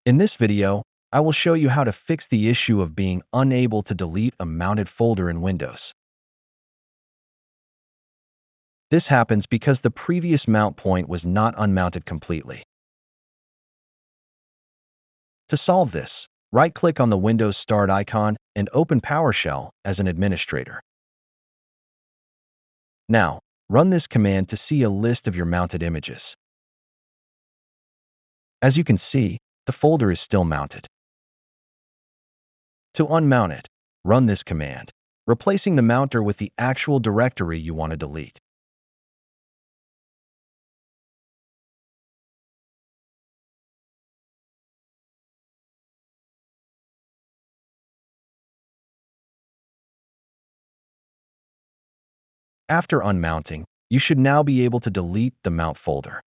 In this video, I will show you how to fix the issue of being unable to delete a mounted folder in Windows. This happens because the previous mount point was not unmounted completely. To solve this, right-click on the Windows Start icon and open PowerShell as an administrator. Now, run this command to see a list of your mounted images. As you can see, the folder is still mounted. To unmount it, run this command, replacing the mounter with the actual directory you want to delete. After unmounting, you should now be able to delete the mount folder.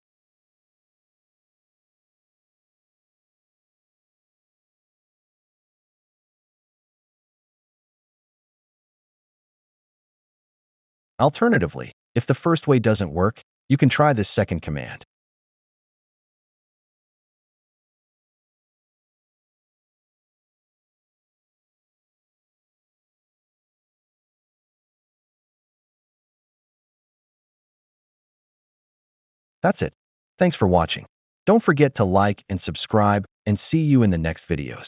Alternatively, if the first way doesn't work, you can try this second command. That's it. Thanks for watching. Don't forget to like and subscribe, and see you in the next videos.